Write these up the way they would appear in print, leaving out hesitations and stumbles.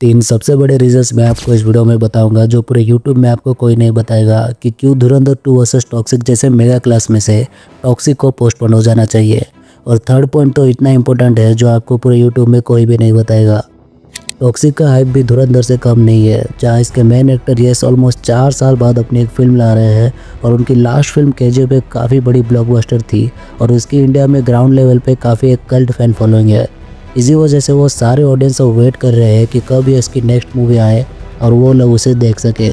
तीन सबसे बड़े रीजंस मैं आपको इस वीडियो में बताऊंगा जो पूरे यूट्यूब में आपको कोई नहीं बताएगा कि क्यों धुरंधर 2 वर्सेस टॉक्सिक जैसे मेगा क्लास में से टॉक्सिक को पोस्टपोन हो जाना चाहिए। और थर्ड पॉइंट तो इतना इंपॉर्टेंट है जो आपको पूरे यूट्यूब में कोई भी नहीं बताएगा। टॉक्सिक का हाइप भी धुरंधर से कम नहीं है, जहां इसके मेन एक्टर यस ऑलमोस्ट 4 साल बाद अपनी एक फिल्म ला रहे हैं और उनकी लास्ट फिल्म केजीएफ एक काफ़ी बड़ी ब्लॉकबस्टर थी और उसकी इंडिया में ग्राउंड लेवल पे काफ़ी एक कल्ट फैन फॉलोइंग है। इसी वजह से वो सारे ऑडियंस वेट कर रहे हैं कि कब ये इसकी नेक्स्ट मूवी आए और वो लोग उसे देख सके।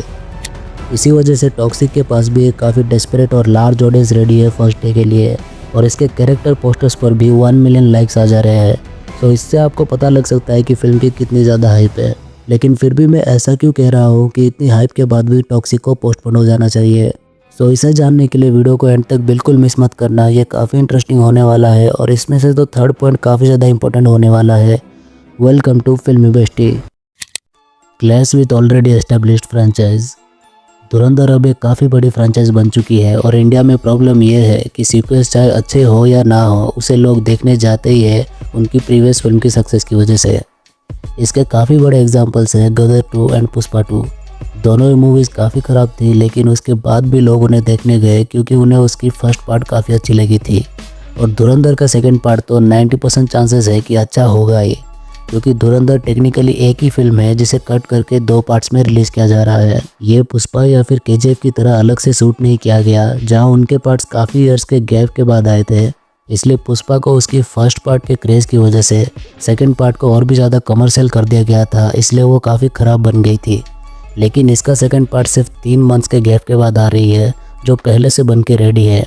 इसी वजह से टॉक्सिक के पास भी एक काफ़ी डेस्परेट और लार्ज ऑडियंस रेडी है फर्स्ट डे के लिए और इसके कैरेक्टर पोस्टर्स पर भी 1 मिलियन लाइक्स आ जा रहे हैं। तो इससे आपको पता लग सकता है कि फिल्म की कितनी ज़्यादा हाइप है। लेकिन फिर भी मैं ऐसा क्यों कह रहा हूँ कि इतनी हाइप के बाद भी टॉक्सिक को पोस्टपोन हो जाना चाहिए। तो इसे जानने के लिए वीडियो को एंड तक बिल्कुल मिस मत करना, ये काफ़ी इंटरेस्टिंग होने वाला है और इसमें से तो थर्ड पॉइंट काफ़ी ज़्यादा इंपॉर्टेंट होने वाला है। वेलकम टू फिल्मी bestie. Clash with already established franchise. धुरंधर अब एक काफ़ी बड़ी फ्रेंचाइज बन चुकी है और इंडिया में प्रॉब्लम यह है कि सीक्वल्स चाहे अच्छे हो या ना हो उसे लोग देखने जाते ही है उनकी प्रीवियस फिल्म की सक्सेस की वजह से। इसके काफ़ी बड़े एग्जांपल्स हैं गदर 2 एंड पुष्पा 2। दोनों ही मूवीज़ काफ़ी ख़राब थी लेकिन उसके बाद भी लोग उन्हें देखने गए क्योंकि उन्हें उसकी फर्स्ट पार्ट काफ़ी अच्छी लगी थी। और धुरंधर का सेकंड पार्ट तो 90% चांसेस है कि अच्छा होगा ही, क्योंकि धुरंधर टेक्निकली एक ही फिल्म है जिसे कट करके 2 पार्ट्स में रिलीज़ किया जा रहा है। ये पुष्पा या फिर केजीएफ की तरह अलग से शूट नहीं किया गया जहां उनके पार्ट्स काफ़ी ईयर्स के गैप के बाद आए थे। इसलिए पुष्पा को उसकी फर्स्ट पार्ट के क्रेज़ की वजह से सेकंड पार्ट को और भी ज़्यादा कमर्शियल कर दिया गया था, इसलिए वो काफ़ी ख़राब बन गई थी। लेकिन इसका सेकंड पार्ट सिर्फ 3 मंथ्स के गैप के बाद आ रही है जो पहले से बन के रेडी है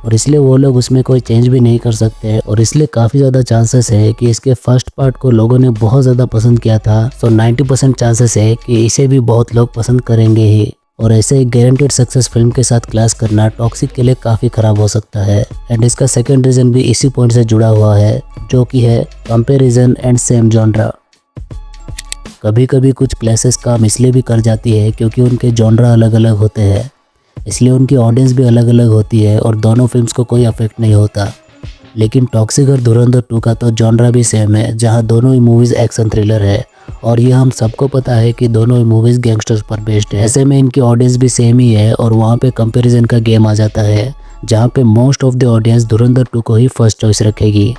और इसलिए वो लोग उसमें कोई चेंज भी नहीं कर सकते और इसलिए काफ़ी ज़्यादा चांसेस है कि इसके फर्स्ट पार्ट को लोगों ने बहुत ज़्यादा पसंद किया था। तो 90% चांसेस है कि इसे भी बहुत लोग पसंद करेंगे ही और ऐसे एक गारंटेड सक्सेस फिल्म के साथ क्लैश करना टॉक्सिक के लिए काफ़ी ख़राब हो सकता है। एंड इसका सेकेंड रीज़न भी इसी पॉइंट से जुड़ा हुआ है जो कि है कंपेरिजन एंड सेम जॉनरा। कभी कभी कुछ क्लैशेस काम इसलिए भी कर जाती है क्योंकि उनके जॉनरा अलग अलग होते हैं, इसलिए उनकी ऑडियंस भी अलग अलग होती है और दोनों फिल्म्स को कोई अफेक्ट नहीं होता। लेकिन टॉक्सिक और धुरंधर 2 का तो जॉनरा भी सेम है, जहां दोनों ही मूवीज़ एक्शन थ्रिलर है और ये हम सबको पता है कि दोनों ही मूवीज़ गैंगस्टर्स पर बेस्ड है। ऐसे में इनकी ऑडियंस भी सेम ही है और वहाँ पे कंपैरिजन का गेम आ जाता है जहाँ पे मोस्ट ऑफ द ऑडियंस धुरंधर 2 को ही फर्स्ट चॉइस रखेगी।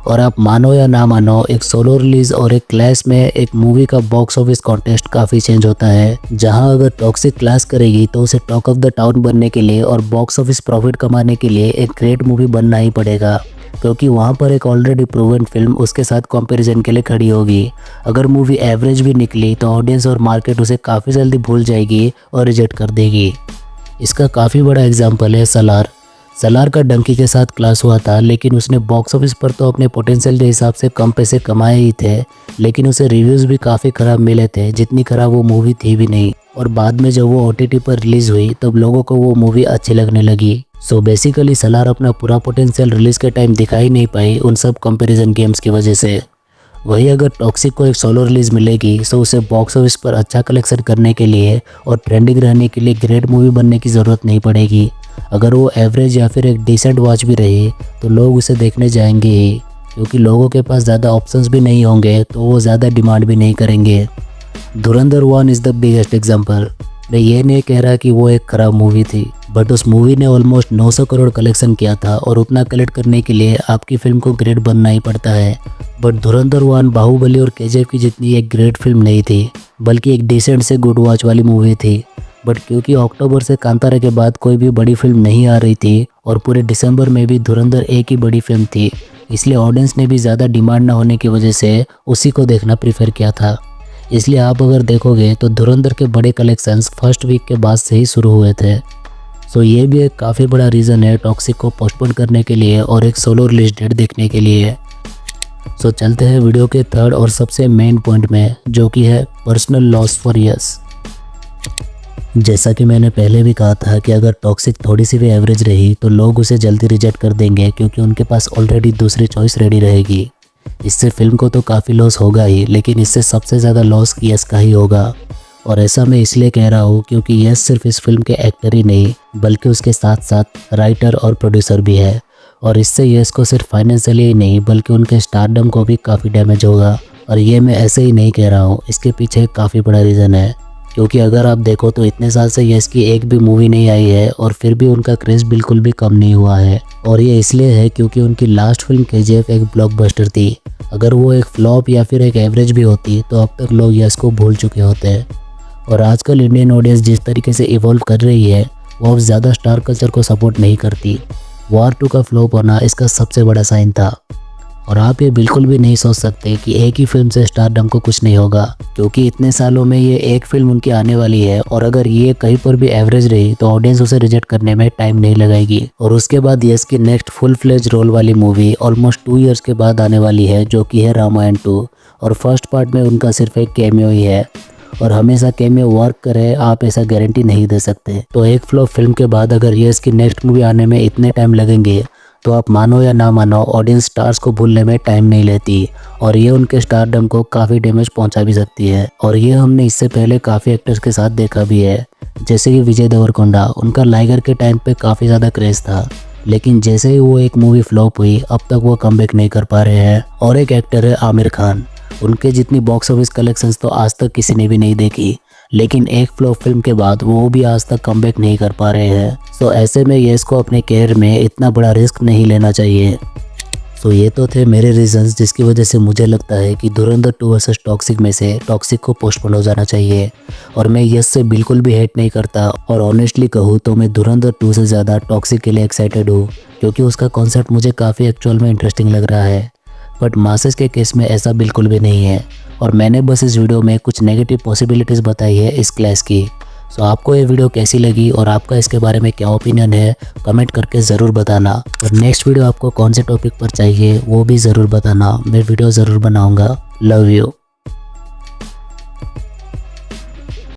और आप मानो या ना मानो, एक सोलो रिलीज और एक क्लैश में एक मूवी का बॉक्स ऑफिस कॉन्टेस्ट काफ़ी चेंज होता है। जहां अगर टॉक्सिक क्लैश करेगी तो उसे टॉक ऑफ द टाउन बनने के लिए और बॉक्स ऑफिस प्रॉफिट कमाने के लिए एक ग्रेट मूवी बनना ही पड़ेगा, क्योंकि वहां पर एक ऑलरेडी प्रूवन फिल्म उसके साथ कंपैरिजन के लिए खड़ी होगी। अगर मूवी एवरेज भी निकली तो ऑडियंस और मार्केट उसे काफ़ी जल्दी भूल जाएगी और रिजेक्ट कर देगी। इसका काफ़ी बड़ा एग्जाम्पल है सलार। सलार का डंकी के साथ क्लास हुआ था लेकिन उसने बॉक्स ऑफिस पर तो अपने पोटेंशियल के हिसाब से कम पैसे कमाए ही थे, लेकिन उसे रिव्यूज़ भी काफ़ी ख़राब मिले थे, जितनी ख़राब वो मूवी थी भी नहीं। और बाद में जब वो OTT पर रिलीज़ हुई तब लोगों को वो मूवी अच्छी लगने लगी। सो बेसिकली सलार अपना पूरा पोटेंशियल रिलीज़ के टाइम दिखा ही नहीं पाई उन सब कंपेरिजन गेम्स की वजह से। वही अगर टॉक्सिक को एक सोलो रिलीज़ मिलेगी तो उसे बॉक्स ऑफिस पर अच्छा कलेक्शन करने के लिए और ट्रेंडिंग रहने के लिए ग्रेट मूवी बनने की ज़रूरत नहीं पड़ेगी। अगर वो एवरेज या फिर एक डिसेंट वॉच भी रही तो लोग उसे देखने जाएंगे ही, क्योंकि लोगों के पास ज़्यादा ऑप्शंस भी नहीं होंगे तो वो ज़्यादा डिमांड भी नहीं करेंगे। धुरंधर 1 इज़ द बिगेस्ट एग्जाम्पल। मैं ये नहीं कह रहा कि वो एक ख़राब मूवी थी, बट उस मूवी ने ऑलमोस्ट 900 करोड़ कलेक्शन किया था और उतना कलेक्ट करने के लिए आपकी फिल्म को ग्रेट बनना ही पड़ता है। बट धुरंधर 1 बाहुबली और केजीएफ की जितनी एक ग्रेट फिल्म नहीं थी, बल्कि एक डिसेंट से गुड वॉच वाली मूवी थी। बट क्योंकि अक्टूबर से कांतारा के बाद कोई भी बड़ी फिल्म नहीं आ रही थी और पूरे दिसंबर में भी धुरंधर एक ही बड़ी फिल्म थी, इसलिए ऑडियंस ने भी ज़्यादा डिमांड ना होने की वजह से उसी को देखना प्रीफर किया था। इसलिए आप अगर देखोगे तो धुरंधर के बड़े कलेक्शंस फर्स्ट वीक के बाद से ही शुरू हुए थे। सो ये भी एक काफ़ी बड़ा रीज़न है टॉक्सिक को पोस्टपोन करने के लिए और एक सोलो रिलीज डेट देखने के लिए। सो चलते हैं वीडियो के थर्ड और सबसे मेन पॉइंट में, जो कि है पर्सनल लॉस फॉर यस। जैसा कि मैंने पहले भी कहा था कि अगर टॉक्सिक थोड़ी सी भी एवरेज रही तो लोग उसे जल्दी रिजेक्ट कर देंगे, क्योंकि उनके पास ऑलरेडी दूसरी चॉइस रेडी रहेगी। इससे फिल्म को तो काफ़ी लॉस होगा ही, लेकिन इससे सबसे ज़्यादा लॉस यस का ही होगा। और ऐसा मैं इसलिए कह रहा हूँ क्योंकि यस सिर्फ इस फिल्म के एक्टर ही नहीं बल्कि उसके साथ साथ राइटर और प्रोड्यूसर भी है और इससे यश को सिर्फ फाइनेंशियली ही नहीं बल्कि उनके स्टारडम को भी काफ़ी डैमेज होगा और ये मैं ऐसे ही नहीं कह रहा हूँ, इसके पीछे काफ़ी बड़ा रीज़न है। क्योंकि अगर आप देखो तो इतने साल से यस की एक भी मूवी नहीं आई है और फिर भी उनका क्रेज़ बिल्कुल भी कम नहीं हुआ है। और ये इसलिए है क्योंकि उनकी लास्ट फिल्म KGF एक ब्लॉकबस्टर थी। अगर वो एक फ्लॉप या फिर एक एवरेज भी होती तो अब तक लोग यस को भूल चुके होते। और आजकल इंडियन ऑडियंस जिस तरीके से इवॉल्व कर रही है वो अब ज़्यादा स्टार कल्चर को सपोर्ट नहीं करती। वॉर 2 का फ्लॉप होना इसका सबसे बड़ा साइन था। और आप ये बिल्कुल भी नहीं सोच सकते कि एक ही फिल्म से स्टारडम को कुछ नहीं होगा, क्योंकि इतने सालों में ये एक फिल्म उनकी आने वाली है और अगर ये कहीं पर भी एवरेज रही तो ऑडियंस उसे रिजेक्ट करने में टाइम नहीं लगाएगी। और उसके बाद यस की नेक्स्ट फुल फ्लेज रोल वाली मूवी ऑलमोस्ट 2 इयर्स के बाद आने वाली है, जो कि है रामायण 2। और फर्स्ट पार्ट में उनका सिर्फ एक कैमियो ही है और हमेशा कैमियो वर्क करे आप ऐसा गारंटी नहीं दे सकते। तो एक फ्लॉप फिल्म के बाद अगर यस की नेक्स्ट मूवी आने में इतने टाइम लगेंगे तो आप मानो या ना मानो ऑडियंस स्टार्स को भूलने में टाइम नहीं लेती और ये उनके स्टारडम को काफ़ी डैमेज पहुंचा भी सकती है। और ये हमने इससे पहले काफ़ी एक्टर्स के साथ देखा भी है, जैसे कि विजय देवरकोंडा। उनका लाइगर के टाइम पे काफ़ी ज़्यादा क्रेज़ था, लेकिन जैसे ही वो एक मूवी फ्लॉप हुई अब तक वो कमबैक नहीं कर पा रहे हैं। और एक एक्टर है आमिर खान, उनके जितनी बॉक्स ऑफिस कलेक्शंस तो आज तक किसी ने भी नहीं देखी, लेकिन एक फ्लॉप फिल्म के बाद वो भी आज तक कमबैक नहीं कर पा रहे हैं। सो ऐसे में यस को अपने कैरियर में इतना बड़ा रिस्क नहीं लेना चाहिए। सो ये तो थे मेरे रीजंस जिसकी वजह से मुझे लगता है कि धुरंधर 2 वर्सेस टॉक्सिक में से टॉक्सिक को पोस्टपोन हो जाना चाहिए। और मैं यस से बिल्कुल भी हेट नहीं करता और ऑनेस्टली कहूँ तो मैं धुरंधर 2 से ज़्यादा टॉक्सिक के लिए एक्साइटेड हूँ, क्योंकि उसका कॉन्सेप्ट मुझे काफ़ी एक्चुअल में इंटरेस्टिंग लग रहा है। बट मासेस के केस में ऐसा बिल्कुल भी नहीं है और मैंने बस इस वीडियो में कुछ नेगेटिव पॉसिबिलिटीज़ बताई है इस क्लैश की। सो आपको ये वीडियो कैसी लगी और आपका इसके बारे में क्या ओपिनियन है कमेंट करके ज़रूर बताना। और नेक्स्ट वीडियो आपको कौन से टॉपिक पर चाहिए वो भी ज़रूर बताना, मैं वीडियो ज़रूर बनाऊंगा। Love you.